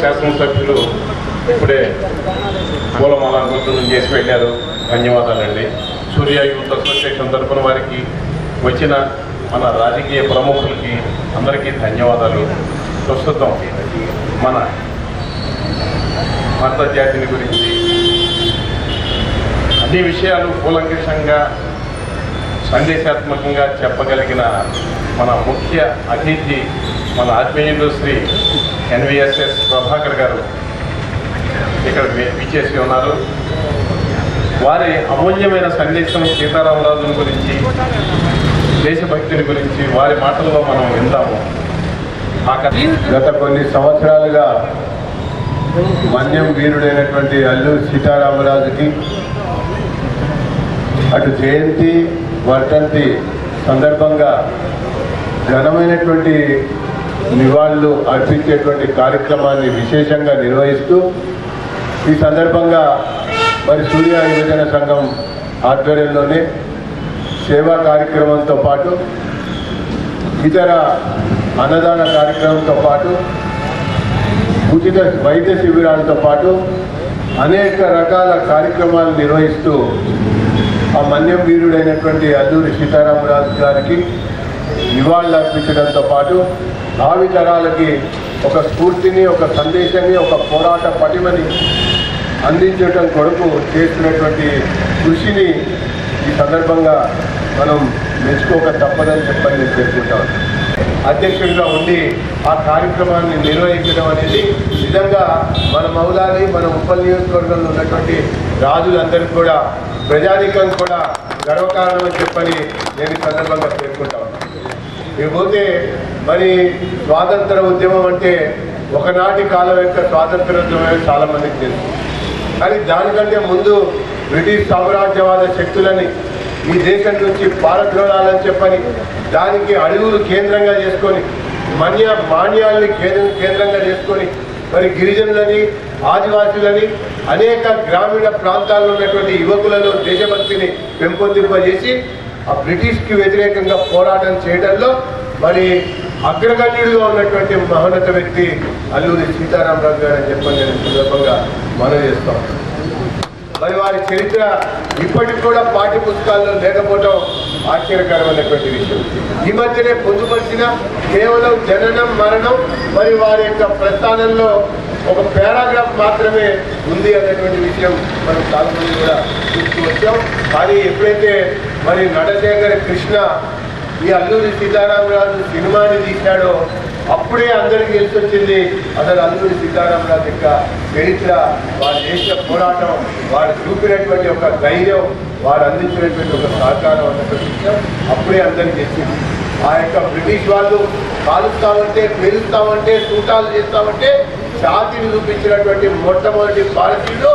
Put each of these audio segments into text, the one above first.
శాసనసభ్యులు ఇప్పుడే పూలమాల గుర్తులు చేసి వెళ్ళారు. ధన్యవాదాలండి. సూర్య యూత్ అసోసియేషన్ తరఫున వారికి వచ్చిన మన రాజకీయ ప్రముఖులకి అందరికీ ధన్యవాదాలు. ప్రస్తుతం మన భారత జాతిని గురించి అన్ని విషయాలు కూలంకషంగా సందేశాత్మకంగా చెప్పగలిగిన మన ముఖ్య అతిథి మన ఆత్మీయులు శ్రీ ఎన్విఎస్ఎస్ ప్రభాకర్ గారు ఇక్కడ విచ్చేసి ఉన్నారు. వారి అమూల్యమైన సందేశం సీతారామరాజుని గురించి, దేశభక్తిని గురించి వారి మాటల్లో మనం విందాము. గత కొన్ని సంవత్సరాలుగా మన్యం వీరుడైనటువంటి అల్లూరి సీతారామరాజుకి అటు జయంతి వర్ధంతి సందర్భంగా ఘనమైనటువంటి నివాళులు అర్పించేటువంటి కార్యక్రమాన్ని విశేషంగా నిర్వహిస్తూ ఈ సందర్భంగా మరి సూర్య యువజన సంఘం ఆధ్వర్యంలోనే సేవా కార్యక్రమంతో పాటు ఇతర అన్నదాన కార్యక్రమంతో పాటు ఉచిత వైద్య శిబిరాలతో పాటు అనేక రకాల కార్యక్రమాలు నిర్వహిస్తూ ఆ మన్యం వీరుడైనటువంటి అల్లూరి సీతారామరాజు గారికి నివాళులు అర్పించడంతో పాటు భావితరాలకి ఒక స్ఫూర్తిని, ఒక సందేశాన్ని, ఒక పోరాట పటిమని అందించడం కొరకు చేస్తున్నటువంటి కృషిని ఈ సందర్భంగా మనం మెచ్చుకోక తప్పదని చెప్పని నేను చెప్పుకుంటాను. అధ్యక్షుడిగా ఉండి ఆ కార్యక్రమాన్ని నిర్వహించడం అనేది నిజంగా మన మౌలాలి, మన ఉప్పల్ నియోజకవర్గంలో ఉన్నటువంటి రాజులందరికీ కూడా, ప్రజానికం కూడా గర్వకారణం అని చెప్పని నేను ఈ సందర్భంగా పేర్కొంటాను. ఇకపోతే మరి స్వాతంత్ర ఉద్యమం అంటే ఒకనాటి కాలం యొక్క స్వాతంత్ర ఉద్యమం చాలామందికి తెలుసు. కానీ దానికంటే ముందు బ్రిటిష్ సామ్రాజ్యవాద శక్తులని ఈ దేశం నుంచి పారద్రోలాలని చెప్పని దానికి అడవులు కేంద్రంగా చేసుకొని, మాన్యాల్ని కేంద్రంగా చేసుకొని మరి గిరిజనులని, ఆదివాసులని, అనేక గ్రామీణ ప్రాంతాల్లో ఉన్నటువంటి యువకులలో దేశభక్తిని పెంపొందింపజేసి ఆ బ్రిటిష్కి వ్యతిరేకంగా పోరాటం చేయడంలో మరి అగ్రగణ్యుడిగా ఉన్నటువంటి మహోన్నత వ్యక్తి అల్లూరి సీతారామరాజు గారు అని చెప్పని నేను సందర్భంగా మనం చేస్తాం. మరి వారి చరిత్ర ఇప్పటికి కూడా పాఠ్య పుస్తకాల్లో లేకపోవడం ఆశ్చర్యకరమైనటువంటి విషయం. ఈ మధ్యనే పొందుపరిచిన కేవలం జననం, మరణం మరి వారి యొక్క ప్రస్థానంలో ఒక పారాగ్రాఫ్ మాత్రమే ఉంది అన్నటువంటి విషయం మనం చాలా మంది కూడా చూస్తూ వచ్చాం. కానీ ఎప్పుడైతే మరి నటశేఖర కృష్ణ ఈ అల్లూరి సీతారామరాజు సినిమాని తీశాడో అప్పుడే అందరికీ తెలిసి వచ్చింది అసలు అల్లూరి సీతారామరాజు యొక్క చరిత్ర, వారు చేసిన పోరాటం, వారు చూపినటువంటి ఒక ధైర్యం, వారు అందించినటువంటి ఒక సహకారం అన్నటువంటి విషయం అప్పుడే అందరికీ తెలిసింది. ఆ యొక్క బ్రిటిష్ వాళ్ళు కాలుస్తామంటే, పేలుస్తామంటే, సూటాలు చేస్తామంటే ఛాతీని చూపించినటువంటి మొట్టమొదటి భారతీయుడు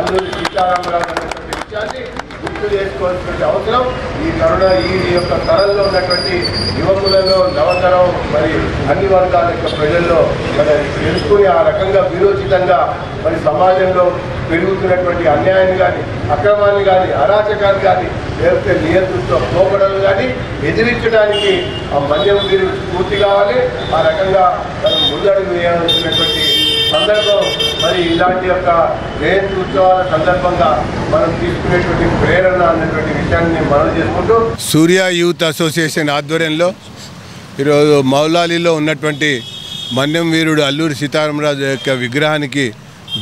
అల్లూరి సీతారామరాజు అన్నటువంటి విషయాన్ని గుర్తు చేసుకోవాల్సినటువంటి అవసరం ఈ యొక్క తరంలో ఉన్నటువంటి యువకులలో, నవతరం మరి అన్ని వర్గాల యొక్క ప్రజల్లో మరి తెలుసుకుని ఆ రకంగా విరోచితంగా మరి సమాజంలో పెరుగుతున్నటువంటి అన్యాయాన్ని కానీ, అక్రమాన్ని కానీ, అరాచకాన్ని కానీ, లేకపోతే నియంత్రిత పోకడలు కానీ ఎదిరించడానికి ఆ మన్యం వీరు పూర్తి కావాలి. ఆ రకంగా మనం ముందడుగు వేయాల్సినటువంటి సందర్భం మరి ఇలాంటి యొక్క జయంతి ఉత్సవాల సందర్భంగా మనం తీసుకునేటువంటి ప్రేరణ అన్నటువంటి విషయాన్ని మనం చేసుకుంటూ సూర్య యూత్ అసోసియేషన్ ఆధ్వర్యంలో ఈరోజు మౌలాలీలో ఉన్నటువంటి మన్యం వీరుడు అల్లూరి సీతారామరాజు యొక్క విగ్రహానికి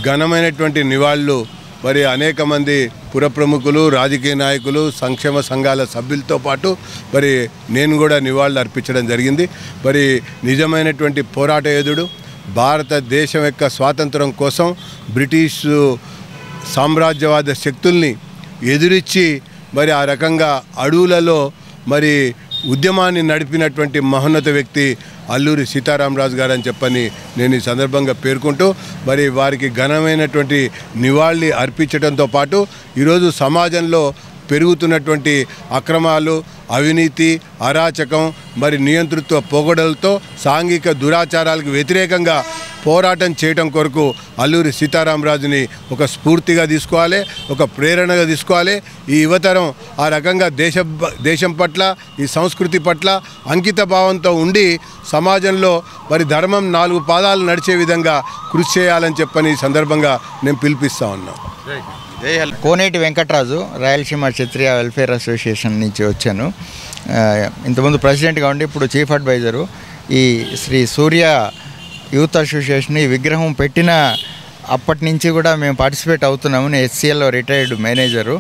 ఘనమైనటువంటి నివాళులు మరి అనేక మంది పుర ప్రముఖులు, రాజకీయ నాయకులు, సంక్షేమ సంఘాల సభ్యులతో పాటు మరి నేను కూడా నివాళులు అర్పించడం జరిగింది. మరి నిజమైనటువంటి పోరాట యోధుడు, భారతదేశం యొక్క స్వాతంత్రం కోసం బ్రిటిష్ సామ్రాజ్యవాద శక్తుల్ని ఎదురించి మరి ఆ రకంగా అడవులలో మరి ఉద్యమాన్ని నడిపినటువంటి మహోన్నత వ్యక్తి అల్లూరి సీతారామరాజు గారు అని చెప్పని నేను ఈ సందర్భంగా పేర్కొంటూ మరి వారికి ఘనమైనటువంటి నివాళి అర్పించడంతో పాటు ఈరోజు సమాజంలో పెరుగుతున్నటువంటి అక్రమాలు, అవినీతి, అరాచకం, మరి నియంతృత్వ పోగొడలతో సాంఘిక దురాచారాలకు వ్యతిరేకంగా పోరాటం చేయడం కొరకు అల్లూరి సీతారామరాజుని ఒక స్ఫూర్తిగా తీసుకోవాలి, ఒక ప్రేరణగా తీసుకోవాలి. ఈ యువతరం ఆ రకంగా దేశం పట్ల, ఈ సంస్కృతి పట్ల అంకిత భావంతో ఉండి సమాజంలో మరి ధర్మం 4 పాదాలు నడిచే విధంగా కృషి చేయాలని చెప్పని ఈ సందర్భంగా నేను పిలిపిస్తా ఉన్నా. కోనేటి వెంకటరాజు, రాయలసీమ క్షత్రియ వెల్ఫేర్ అసోసియేషన్ నుంచి వచ్చాను. ఇంతకుముందు ప్రెసిడెంట్గా ఉండి ఇప్పుడు చీఫ్ అడ్వైజరు. ఈ శ్రీ సూర్య యూత్ అసోసియేషన్ ఈ విగ్రహం పెట్టిన అప్పటి నుంచి కూడా మేము పార్టిసిపేట్ అవుతున్నాము. నేను HCLలో రిటైర్డ్ మేనేజరు.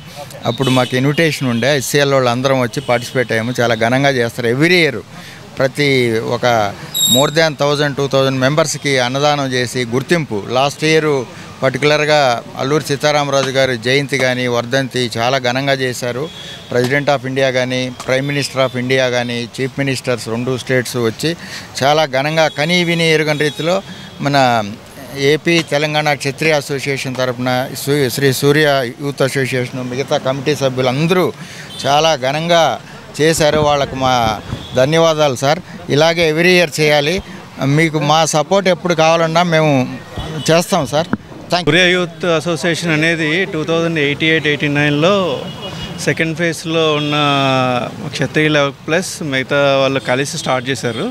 అప్పుడు మాకు ఇన్విటేషన్ ఉండే, HCL వాళ్ళు అందరం వచ్చి పార్టిసిపేట్ అయ్యాము. చాలా ఘనంగా చేస్తారు. ఎవ్రీ ఇయర్ ప్రతి ఒక మోర్ దాన్ 1000-2000 మెంబర్స్కి అన్నదానం చేసి గుర్తింపు. లాస్ట్ ఇయర్ పర్టికులర్గా అల్లూరి సీతారామరాజు గారి జయంతి కానీ వర్ధంతి చాలా ఘనంగా చేశారు. ప్రెసిడెంట్ ఆఫ్ ఇండియా కానీ, ప్రైమ్ మినిస్టర్ ఆఫ్ ఇండియా కానీ, చీఫ్ మినిస్టర్స్ 2 స్టేట్స్ వచ్చి చాలా ఘనంగా కనీ విని ఎరుగని రీతిలో మన ఏపీ తెలంగాణ క్షత్రియ అసోసియేషన్ తరఫున శ్రీ సూర్య యూత్ అసోసియేషన్ మిగతా కమిటీ సభ్యులందరూ చాలా ఘనంగా చేశారు. వాళ్ళకు మా ధన్యవాదాలు సార్. ఇలాగే ఎవ్రీ ఇయర్ చేయాలి. మీకు మా సపోర్ట్ ఎప్పుడు కావాలన్నా మేము చేస్తాం సార్. సూర్య యూత్ అసోసియేషన్ అనేది 2088-89లో సెకండ్ ఫేజ్లో ఉన్న క్షత్రియుల ప్లస్ మిగతా వాళ్ళు కలిసి స్టార్ట్ చేశారు.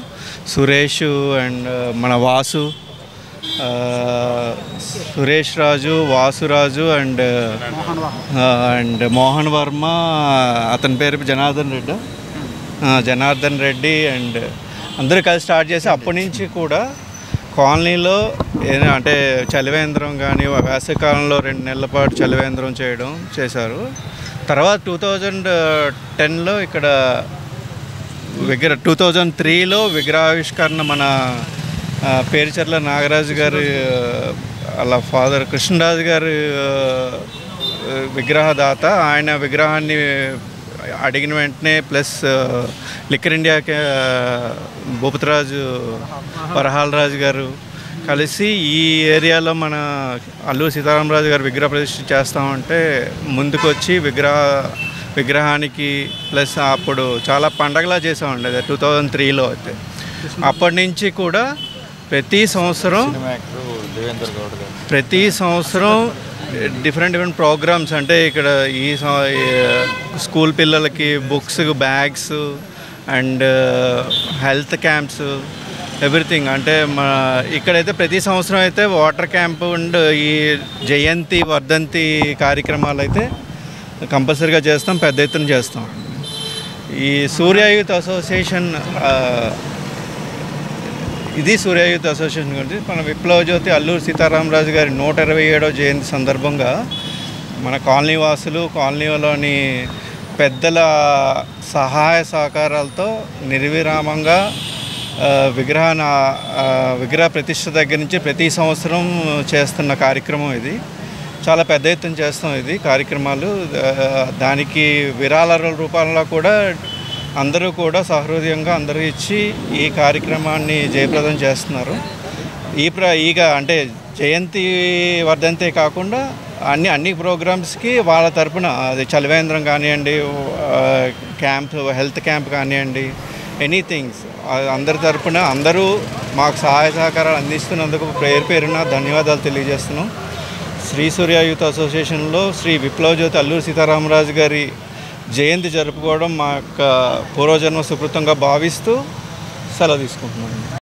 సురేష్ అండ్ మన వాసు, సురేష్ రాజు, వాసురాజు అండ్ మోహన్ వర్మ, అతని పేరు జనార్దన్ రెడ్డి అండ్ అందరూ కలిసి స్టార్ట్ చేసి అప్పటి నుంచి కూడా కాలనీలో అంటే చలివేంద్రం కానీ వేసవికాలంలో 2 నెలల పాటు చలివేంద్రం చేశారు. తర్వాత 2010లో ఇక్కడ 2003లో విగ్రహావిష్కరణ మన పేరుచర్ల నాగరాజు గారి అలా ఫాదర్ కృష్ణరాజు గారి విగ్రహదాత. ఆయన విగ్రహాన్ని అడిగిన వెంటనే ప్లస్ లిక్కర్ ఇండియాకి భూపతిరాజు వరహాలరాజు గారు కలిసి ఈ ఏరియాలో మన అల్లూరి సీతారామరాజు గారు విగ్రహ ప్రతిష్ఠ చేస్తామంటే ముందుకు వచ్చి విగ్రహానికి ప్లస్ అప్పుడు చాలా పండగలా చేసామండి. 2003లో అయితే అప్పటి నుంచి కూడా ప్రతి సంవత్సరం డిఫరెంట్ ప్రోగ్రామ్స్ అంటే ఇక్కడ ఈ స్కూల్ పిల్లలకి books, bags and health camps everything. అంటే ఇక్కడైతే ప్రతి సంవత్సరం అయితే వాటర్ క్యాంప్ అండ్ ఈ జయంతి వర్ధంతి కార్యక్రమాలు అయితే కంపల్సరీగా చేస్తాం, పెద్ద ఎత్తున చేస్తాం. ఈ సూర్య యూత్ అసోసియేషన్ ఇది సూర్య యూత్ అసోసియేషన్ గురించి మన విప్లవ జ్యోతి అల్లూరి సీతారామరాజు గారి 127వ జయంతి సందర్భంగా మన కాలనీ వాసులు, కాలనీలోని పెద్దల సహాయ సహకారాలతో నిర్విరామంగా విగ్రహ ప్రతిష్ఠ దగ్గర నుంచి ప్రతి సంవత్సరం చేస్తున్న కార్యక్రమం ఇది. చాలా పెద్ద ఎత్తున చేస్తాం ఇది కార్యక్రమాలు. దానికి విరాళాల రూపంలో కూడా అందరూ కూడా సహృదయంగా అందరూ ఇచ్చి ఈ కార్యక్రమాన్ని జయప్రదం చేస్తున్నారు. ఈగ అంటే జయంతి వర్ధంతే కాకుండా అన్ని ప్రోగ్రామ్స్కి వాళ్ళ తరపున అది చలివేంద్రం కానివ్వండి, క్యాంప్, హెల్త్ క్యాంప్ కానివ్వండి, ఎనీథింగ్స్ అందరి తరపున అందరూ మాకు సహాయ సహకారాలు అందిస్తున్నందుకు పేరున ధన్యవాదాలు తెలియజేస్తున్నాం. శ్రీ సూర్య యూత్ అసోసియేషన్లో శ్రీ విప్లవ జ్యోతి అల్లూరి సీతారామరాజు గారి జయంతి జరుపుకోవడం మా యొక్క పూర్వజన్మ సుకృతంగా భావిస్తూ సెలవు తీసుకుంటున్నాను.